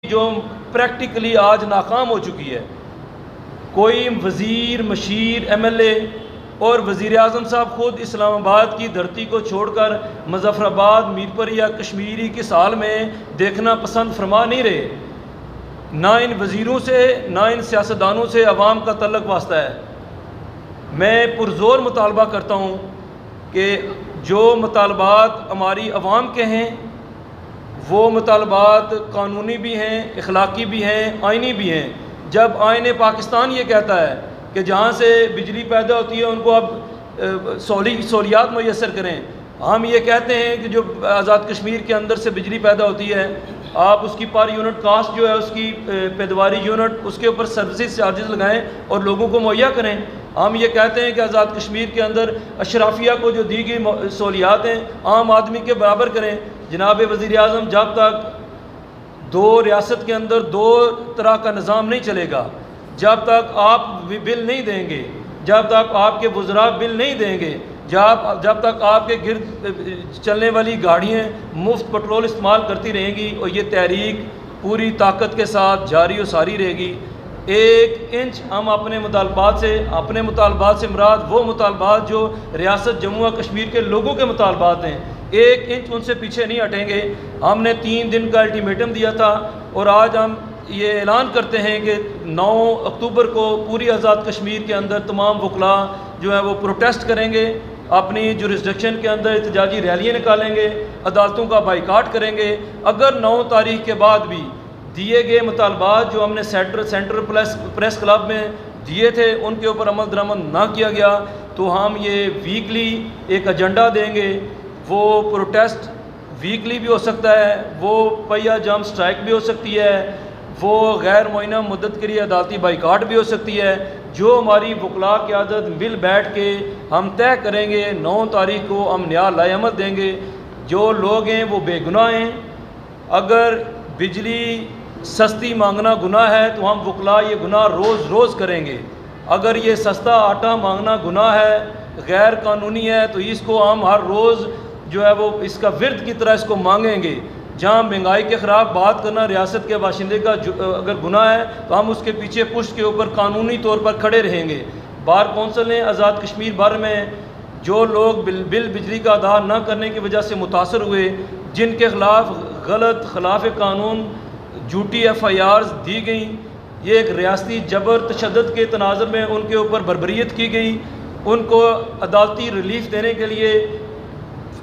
جو پریکٹیکلی آج ناکام ہو چکی ہے. کوئی وزیر، مشیر، ایم ایل اے اور وزیر اعظم صاحب خود اسلام آباد کی دھرتی کو چھوڑ کر مظفر آباد، میر پور یا کشمیری کس حال میں دیکھنا پسند فرما نہیں رہے. نہ ان وزیروں سے، نہ ان سیاستدانوں سے عوام کا تعلق واسطہ ہے. میں پرزور مطالبہ کرتا ہوں کہ جو مطالبات ہماری عوام کے ہیں وہ مطالبات قانونی بھی ہیں، اخلاقی بھی ہیں، آئینی بھی ہیں. جب آئین پاکستان یہ کہتا ہے کہ جہاں سے بجلی پیدا ہوتی ہے ان کو اب سہولیات میسر کریں، ہم یہ کہتے ہیں کہ جو آزاد کشمیر کے اندر سے بجلی پیدا ہوتی ہے آپ اس کی پر یونٹ کاسٹ جو ہے اس کی پیداواری یونٹ اس کے اوپر سروسز چارجز لگائیں اور لوگوں کو مہیا کریں. ہم یہ کہتے ہیں کہ آزاد کشمیر کے اندر اشرافیہ کو جو دی گئی سہولیات ہیں عام آدمی کے برابر کریں. جناب وزیر اعظم، جب تک دو ریاست کے اندر دو طرح کا نظام نہیں چلے گا، جب تک آپ بل نہیں دیں گے، جب تک آپ کے وزراء بل نہیں دیں گے، جب تک آپ کے گرد چلنے والی گاڑیاں مفت پٹرول استعمال کرتی رہیں گی اور یہ تحریک پوری طاقت کے ساتھ جاری و ساری رہے گی. ایک انچ ہم اپنے مطالبات سے مراد وہ مطالبات جو ریاست جموں و کشمیر کے لوگوں کے مطالبات ہیں، ایک انچ ان سے پیچھے نہیں ہٹیں گے. ہم نے 3 دن کا الٹیمیٹم دیا تھا اور آج ہم یہ اعلان کرتے ہیں کہ 9 اکتوبر کو پوری آزاد کشمیر کے اندر تمام وکلاء جو ہے وہ پروٹیسٹ کریں گے، اپنی جورسڈکشن کے اندر احتجاجی ریلیاں نکالیں گے، عدالتوں کا بائیکاٹ کریں گے. اگر 9 تاریخ کے بعد بھی دیے گئے مطالبات جو ہم نے سینٹرل پریس کلب میں دیے تھے ان کے اوپر عمل درآمد نہ کیا گیا تو ہم یہ ویکلی ایک ایجنڈا دیں گے. وہ پروٹیسٹ ویکلی بھی ہو سکتا ہے، وہ پہیا جام سٹرائک بھی ہو سکتی ہے، وہ غیر معینہ مدت کے لیے عدالتی بائیکاٹ بھی ہو سکتی ہے. جو ہماری وکلاء قیادت مل بیٹھ کے ہم طے کریں گے 9 تاریخ کو ہم نیا لائے عمل دیں گے. جو لوگ ہیں وہ بے گناہ ہیں. اگر بجلی سستی مانگنا گناہ ہے تو ہم وکلاء یہ گناہ روز روز کریں گے. اگر یہ سستا آٹا مانگنا گناہ ہے، غیر قانونی ہے، تو اس کو ہم ہر روز جو ہے وہ اس کا ورد کی طرح اس کو مانگیں گے. جہاں مہنگائی کے خلاف بات کرنا ریاست کے باشندے کا اگر گناہ ہے تو ہم اس کے پیچھے پشت کے اوپر قانونی طور پر کھڑے رہیں گے. بار کونسل نے آزاد کشمیر بھر میں جو لوگ بل بجلی کا ادا نہ کرنے کی وجہ سے متاثر ہوئے، جن کے خلاف غلط خلاف قانون جھوٹی FIRs دی گئیں، یہ ایک ریاستی جبر تشدد کے تناظر میں ان کے اوپر بربریت کی گئی، ان کو عدالتی ریلیف دینے کے لیے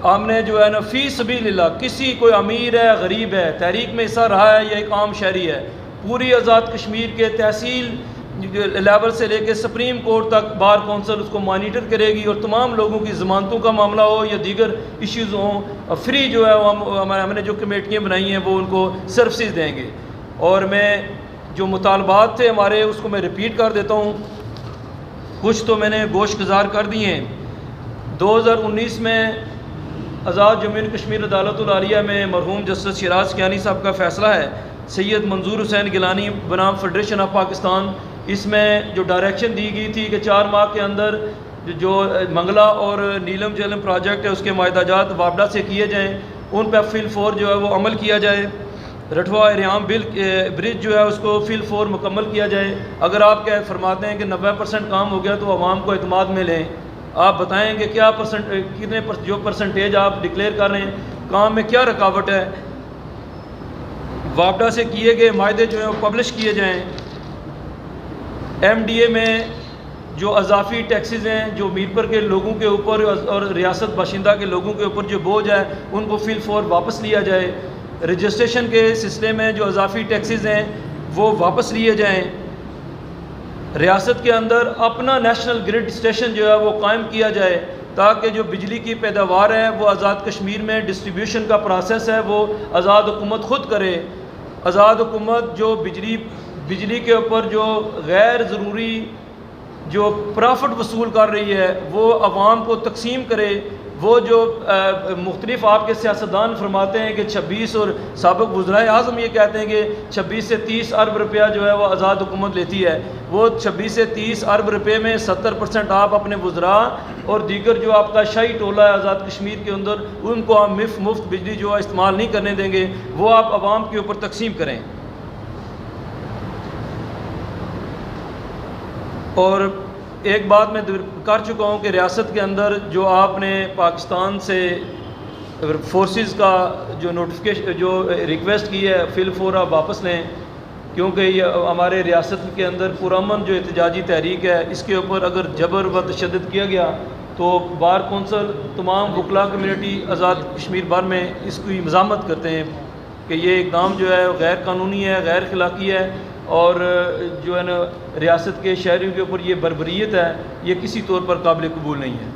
ہم نے جو ہے نا فی سبیل اللہ، کسی کوئی امیر ہے، غریب ہے، تحریک میں حصہ رہا ہے یا ایک عام شہری ہے، پوری آزاد کشمیر کے تحصیل لیول سے لے کے سپریم کورٹ تک بار کونسل اس کو مانیٹر کرے گی اور تمام لوگوں کی ضمانتوں کا معاملہ ہو یا دیگر ایشوز ہوں، فری جو ہے ہم نے جو کمیٹیاں بنائی ہیں وہ ان کو سروسز دیں گے. اور میں جو مطالبات تھے ہمارے اس کو میں ریپیٹ کر دیتا ہوں. کچھ تو میں نے گوش گزار کر دیے ہیں. 2019 میں آزاد جموں و کشمیر عدالت العالیہ میں مرحوم جسٹس شیراز کیانی صاحب کا فیصلہ ہے سید منظور حسین گیلانی بنام فیڈریشن آف پاکستان. اس میں جو ڈائریکشن دی گئی تھی کہ 4 ماہ کے اندر جو منگلا اور نیلم جہلم پروجیکٹ ہے اس کے معاہدہ جات وابڈا سے کیے جائیں، ان پہ فی الفور جو ہے وہ عمل کیا جائے. رٹھوا ریام برج جو ہے اس کو فی الفور مکمل کیا جائے. اگر آپ کیا فرماتے ہیں کہ 90% کام ہو گیا تو عوام کو اعتماد میں لیں. آپ بتائیں کہ کیا کتنے جو پرسنٹیج آپ ڈکلیئر کر رہے ہیں، کام میں کیا رکاوٹ ہے. وابڈا سے کیے گئے معاہدے جو ہیں وہ پبلش کیے جائیں. MDA میں جو اضافی ٹیکسز ہیں جو میر پور کے لوگوں کے اوپر اور ریاست باشندہ کے لوگوں کے اوپر جو بوجھ ہے ان کو فی الفور واپس لیا جائے. رجسٹریشن کے سلسلے میں جو اضافی ٹیکسز ہیں وہ واپس لیے جائیں. ریاست کے اندر اپنا نیشنل گرڈ اسٹیشن جو ہے وہ قائم کیا جائے تاکہ جو بجلی کی پیداوار ہے وہ آزاد کشمیر میں ڈسٹریبیوشن کا پروسیس ہے وہ آزاد حکومت خود کرے. آزاد حکومت جو بجلی کے اوپر جو غیر ضروری جو پرافٹ وصول کر رہی ہے وہ عوام کو تقسیم کرے. وہ جو مختلف آپ کے سیاستدان فرماتے ہیں کہ 26 اور سابق وزرائے اعظم یہ کہتے ہیں کہ 26 سے 30 ارب روپیہ جو ہے وہ آزاد حکومت لیتی ہے. وہ 26 سے 30 ارب روپے میں 70% آپ اپنے وزراء اور دیگر جو آپ کا شاہی ٹولہ ہے آزاد کشمیر کے اندر ان کو ہم مفت بجلی جو ہے استعمال نہیں کرنے دیں گے، وہ آپ عوام کے اوپر تقسیم کریں. اور ایک بات میں کر چکا ہوں کہ ریاست کے اندر جو آپ نے پاکستان سے فورسز کا جو نوٹیفیکیشن جو ریکویسٹ کی ہے فی الفور واپس لیں، کیونکہ یہ ہمارے ریاست کے اندر پرامن جو احتجاجی تحریک ہے، اس کے اوپر اگر جبر و تشدد کیا گیا تو بار کونسل تمام وکلا کمیونٹی آزاد کشمیر بھر میں اس کی مذمت کرتے ہیں کہ یہ اقدام جو ہے غیر قانونی ہے، غیر اخلاقی ہے، اور جو ہے نا ریاست کے شہریوں کے اوپر یہ بربریت ہے، یہ کسی طور پر قابل قبول نہیں ہے۔